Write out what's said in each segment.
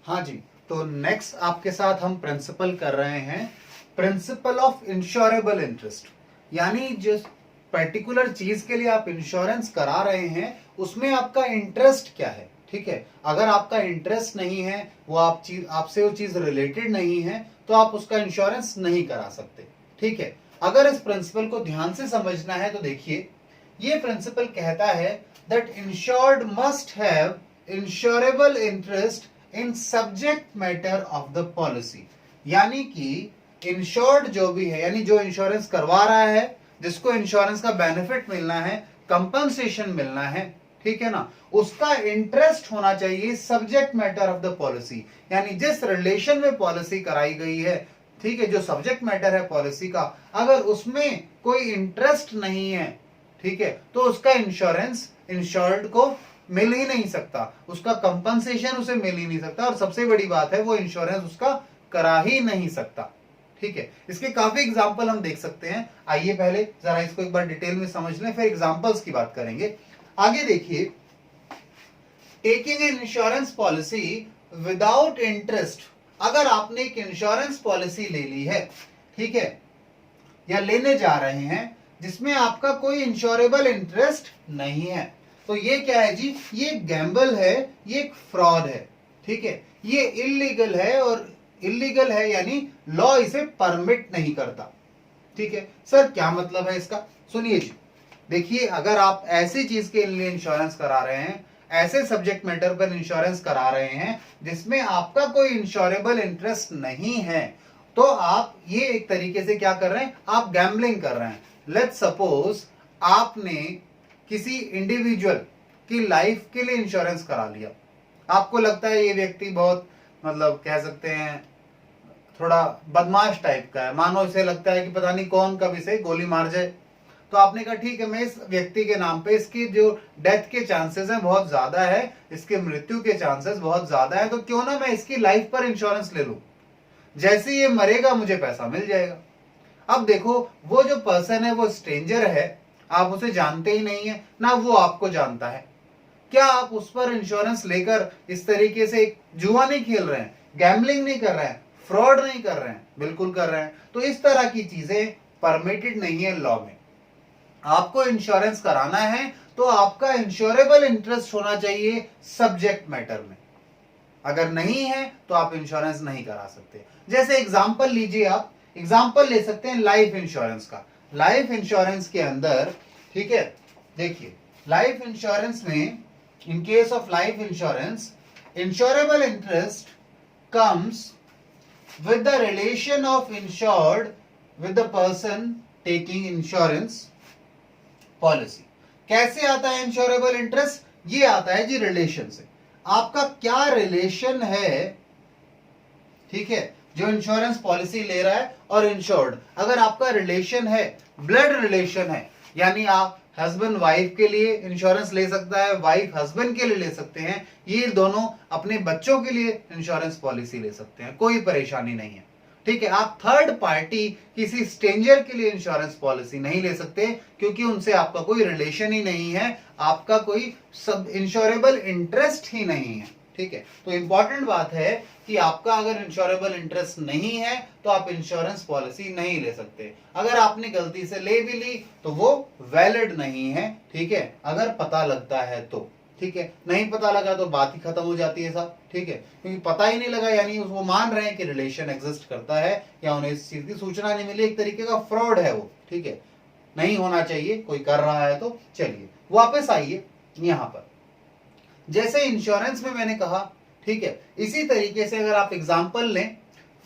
हाँ जी, तो नेक्स्ट आपके साथ हम प्रिंसिपल कर रहे हैं, प्रिंसिपल ऑफ इंश्योरेबल इंटरेस्ट। यानी जिस पर्टिकुलर चीज के लिए आप इंश्योरेंस करा रहे हैं उसमें आपका इंटरेस्ट क्या है। ठीक है, अगर आपका इंटरेस्ट नहीं है, वो आपसे वो चीज रिलेटेड नहीं है, तो आप उसका इंश्योरेंस नहीं करा सकते। ठीक है, अगर इस प्रिंसिपल को ध्यान से समझना है तो देखिए, ये प्रिंसिपल कहता है that insured must have insurable interest in subject matter of the policy. यानी कि इंश्योर्ड जो भी है, यानी जो इंश्योरेंस करवा रहा है, जिसको इंश्योरेंस का बेनिफिट मिलना है, कंपनसेशन मिलना है, ठीक है ना, उसका इंटरेस्ट होना चाहिए subject matter of the policy. यानी जिस रिलेशन में पॉलिसी कराई गई है, ठीक है, जो सब्जेक्ट मैटर है पॉलिसी का, अगर उसमें कोई इंटरेस्ट नहीं है, ठीक है, तो उसका इंश्योरेंस इंश्योर्ड को मिल ही नहीं सकता, उसका कंपनसेशन उसे मिल ही नहीं सकता, और सबसे बड़ी बात है वो इंश्योरेंस उसका करा ही नहीं सकता। ठीक है, इसके काफी एग्जाम्पल हम देख सकते हैं। आइए पहले जरा इसको एक बार डिटेल में समझ लें, फिर एग्जाम्पल्स की बात करेंगे। आगे देखिए, taking an insurance policy without interest. अगर आपने एक इंश्योरेंस पॉलिसी ले ली है, ठीक है, या लेने जा रहे हैं, जिसमें आपका कोई इंश्योरेबल इंटरेस्ट नहीं है, तो ये क्या है जी, ये गैम्बल है, ये एक फ्रॉड है। ठीक है, ये इलीगल है, और इलीगल है यानी लॉ इसे परमिट नहीं करता। ठीक है सर, क्या मतलब है इसका, सुनिए जी। देखिए, अगर आप ऐसी चीज के लिए इंश्योरेंस करा रहे हैं, ऐसे सब्जेक्ट मैटर पर इंश्योरेंस करा रहे हैं जिसमें आपका कोई इंश्योरेबल इंटरेस्ट नहीं है, तो आप ये एक तरीके से क्या कर रहे हैं, आप गैम्बलिंग कर रहे हैं। लेट्स सपोज आपने किसी इंडिविजुअल की लाइफ के लिए इंश्योरेंस करा लिया। आपको लगता है ये व्यक्ति बहुत, मतलब कह सकते हैं थोड़ा बदमाश टाइप का है, मानो इसे लगता है कि पता नहीं कौन कब इसे गोली मार जाए, तो आपने कहा ठीक है, मैं इस व्यक्ति के नाम पे, इसकी जो डेथ के चांसेस हैं बहुत ज्यादा है, इसके मृत्यु के चांसेस बहुत ज्यादा है, तो क्यों ना मैं इसकी लाइफ पर इंश्योरेंस ले लूं, जैसे ये मरेगा मुझे पैसा मिल जाएगा। अब देखो, वो जो पर्सन है वो स्ट्रेंजर है, आप उसे जानते ही नहीं है, ना वो आपको जानता है। क्या आप उस पर इंश्योरेंस लेकर इस तरीके से एक जुआ नहीं खेल रहे हैं, गैम्बलिंग नहीं कर रहे हैं, फ्रॉड नहीं कर रहे हैं? बिल्कुल कर रहे हैं। तो इस तरह की चीजें परमिटेड नहीं है लॉ में। आपको इंश्योरेंस कराना है तो आपका इंश्योरेबल इंटरेस्ट होना चाहिए सब्जेक्ट मैटर में, अगर नहीं है तो आप इंश्योरेंस नहीं करा सकते। जैसे एग्जांपल लीजिए, आप एग्जांपल ले सकते हैं लाइफ इंश्योरेंस का। लाइफ इंश्योरेंस के अंदर, ठीक है, देखिए, लाइफ इंश्योरेंस में, in case of life insurance, insurable interest comes with the relation of insured with the person taking insurance policy। कैसे आता है इंश्योरेबल इंटरेस्ट? ये आता है जी रिलेशन से। आपका क्या रिलेशन है, ठीक है, जो इंश्योरेंस पॉलिसी ले रहा है और इंश्योर्ड, अगर आपका रिलेशन है, ब्लड रिलेशन है, यानी आप हस्बैंड वाइफ के लिए इंश्योरेंस ले सकता है, वाइफ हस्बैंड के लिए ले सकते हैं, ये दोनों अपने बच्चों के लिए इंश्योरेंस पॉलिसी ले सकते हैं, कोई परेशानी नहीं है। ठीक है, आप थर्ड पार्टी किसी स्ट्रेंजर के लिए इंश्योरेंस पॉलिसी नहीं ले सकते, क्योंकि उनसे आपका कोई रिलेशन ही नहीं है, आपका कोई सब इंश्योरेबल इंटरेस्ट ही नहीं है। ठीक है, तो इंपॉर्टेंट बात है कि आपका अगर इंश्योरेबल इंटरेस्ट नहीं है तो आप इंश्योरेंस पॉलिसी नहीं ले सकते। अगर आपने गलती से ले भी ली तो वो वैलिड नहीं है, ठीक है, अगर पता लगता है तो। ठीक है, नहीं पता लगा तो बात ही खत्म हो जाती है साहब। ठीक है, क्योंकि पता ही नहीं लगा, यानी वो मान रहे हैं कि रिलेशन एग्जिस्ट करता है, या उन्हें इस चीज की सूचना नहीं मिली, एक तरीके का फ्रॉड है वो। ठीक है, नहीं होना चाहिए, कोई कर रहा है तो। चलिए वापस आइए यहां पर, जैसे इंश्योरेंस में मैंने कहा, ठीक है, इसी तरीके से अगर आप एग्जांपल लें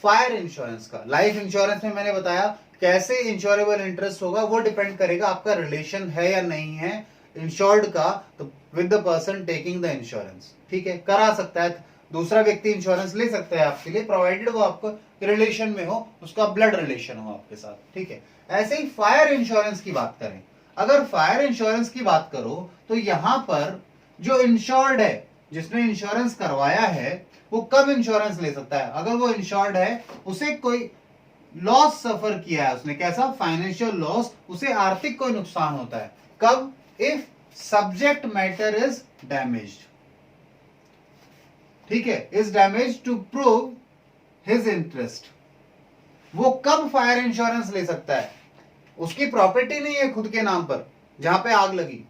फायर इंश्योरेंस का। लाइफ इंश्योरेंस में मैंने बताया कैसे इंश्योरेबल इंटरेस्ट होगा, वो डिपेंड करेगा आपका रिलेशन है या नहीं है इंश्योर्ड का, तो with the person taking the insurance. ठीक है, करा सकता है, दूसरा व्यक्ति इंश्योरेंस ले सकता है आपके लिए, प्रोवाइडेड वो आपको रिलेशन में हो, उसका ब्लड रिलेशन हो आपके साथ। ठीक है, ऐसे ही फायर इंश्योरेंस की बात करें, अगर फायर इंश्योरेंस की बात करो तो यहां पर जो इंश्योर्ड है, जिसने इंश्योरेंस करवाया है, वो कब इंश्योरेंस ले सकता है? अगर वो इंश्योर्ड है, उसे कोई लॉस सफर किया है उसने, कैसा? फाइनेंशियल लॉस, उसे आर्थिक कोई नुकसान होता है। कब? If subject matter is damaged. ठीक है, is damage to prove his interest. वो कब फायर इंश्योरेंस ले सकता है? उसकी प्रॉपर्टी नहीं है खुद के नाम पर जहां पे आग लगी,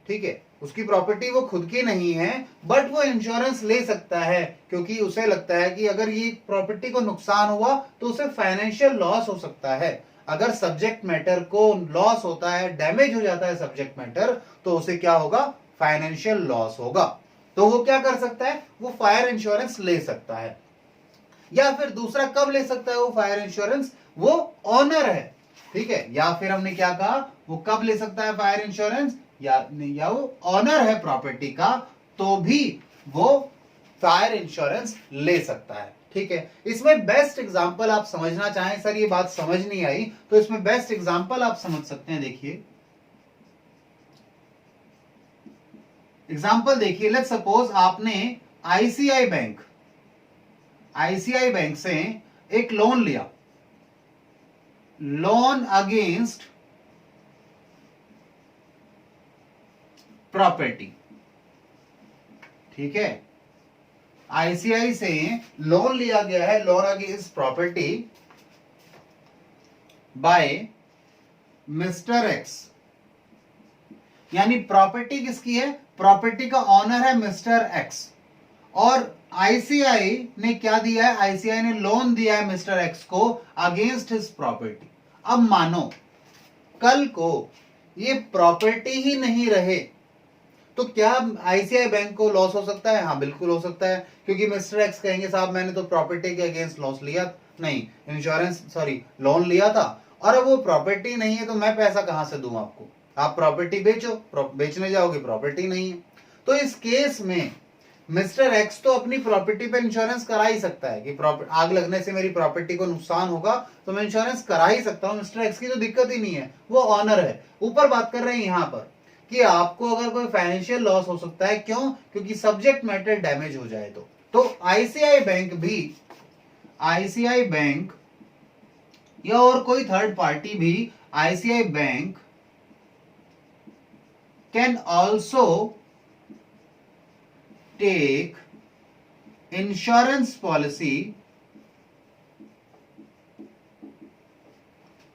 ठीक है, उसकी प्रॉपर्टी वो खुद की नहीं है, बट वो इंश्योरेंस ले सकता है क्योंकि उसे लगता है कि अगर ये प्रॉपर्टी को नुकसान हुआ तो उसे फाइनेंशियल लॉस हो सकता है। अगर सब्जेक्ट मैटर को लॉस होता है, डैमेज हो जाता है सब्जेक्ट मैटर, तो उसे क्या होगा? फाइनेंशियल लॉस होगा। तो वो क्या कर सकता है? वो फायर इंश्योरेंस ले सकता है। या फिर दूसरा कब ले सकता है वो फायर इंश्योरेंस? वो ऑनर है, ठीक है, या फिर हमने क्या कहा, वो कब ले सकता है फायर इंश्योरेंस? या वो ऑनर है प्रॉपर्टी का, तो भी वो फायर इंश्योरेंस ले सकता है, ठीक है। इसमें बेस्ट एग्जांपल आप समझना चाहें, सर ये बात समझ नहीं आई, तो इसमें बेस्ट एग्जांपल आप समझ सकते हैं। देखिए एग्जांपल देखिए, लेट्स सपोज आपने आईसीआई बैंक से एक लोन लिया, लोन अगेंस्ट प्रॉपर्टी, ठीक है, आईसीआई से लोन लिया गया है, loan against property bye mister x. यानी प्रॉपर्टी किसकी है? प्रॉपर्टी का ऑनर है मिस्टर एक्स, और आईसीआई ने क्या दिया है? आईसीआई ने लोन दिया है मिस्टर एक्स को अगेंस्ट हिज प्रॉपर्टी। अब मानो कल को ये प्रॉपर्टी ही नहीं रहे, तो क्या आईसीआई बैंक को लॉस हो सकता है? हाँ बिल्कुल हो सकता है, क्योंकि मिस्टर एक्स कहेंगे साहब मैंने तो प्रॉपर्टी के अगेंस्ट लॉस लिया नहीं, लोन लिया था, और अब वो प्रॉपर्टी नहीं है तो मैं पैसा कहां से दूं आपको? आप प्रॉपर्टी बेचो, बेचने जाओगे, प्रॉपर्टी नहीं है। तो इस केस में मिस्टर एक्स तो अपनी प्रॉपर्टी पे इंश्योरेंस करा ही सकता है कि आग लगने से मेरी प्रॉपर्टी को नुकसान होगा तो मैं इंश्योरेंस करा ही सकता हूं। मिस्टर एक्स की तो दिक्कत ही नहीं है, वो ऑनर है। ऊपर बात कर रहे हैं यहां पर कि आपको अगर कोई फाइनेंशियल लॉस हो सकता है, क्यों? क्योंकि सब्जेक्ट मैटर डैमेज हो जाए तो आईसीआई बैंक या और कोई थर्ड पार्टी भी, ICI bank can also take insurance policy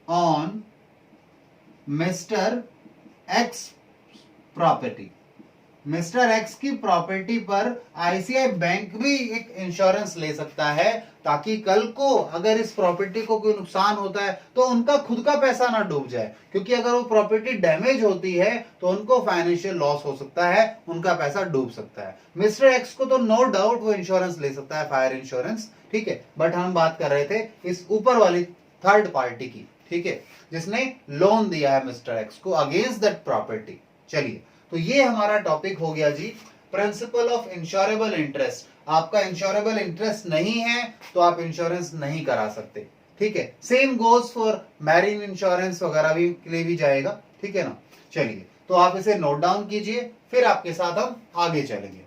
on mister X property. Mister X की प्रॉपर्टी पर आईसीआई बैंक भी एक इंश्योरेंस ले सकता है, ताकि कल को अगर इस प्रॉपर्टी को कोई नुकसान होता है तो उनका खुद का पैसा ना डूब जाए, क्योंकि अगर वो प्रॉपर्टी डैमेज होती है तो उनको फाइनेंशियल लॉस हो सकता है, उनका पैसा डूब सकता है। मिस्टर एक्स को तो नो डाउट वो इंश्योरेंस ले सकता है, फायर इंश्योरेंस, ठीक है, बट हम बात कर रहे थे इस ऊपर वाली थर्ड पार्टी की, ठीक है, जिसने लोन दिया है मिस्टर एक्स को अगेंस्ट दैट प्रॉपर्टी। चलिए, तो ये हमारा टॉपिक हो गया जी, प्रिंसिपल ऑफ इंश्योरेबल इंटरेस्ट। आपका इंश्योरेबल इंटरेस्ट नहीं है तो आप इंश्योरेंस नहीं करा सकते, ठीक है। Same goes for marine insurance वगैरह भी के लिए भी जाएगा, ठीक है ना। चलिए, तो आप इसे नोट डाउन कीजिए, फिर आपके साथ हम आगे चलेंगे।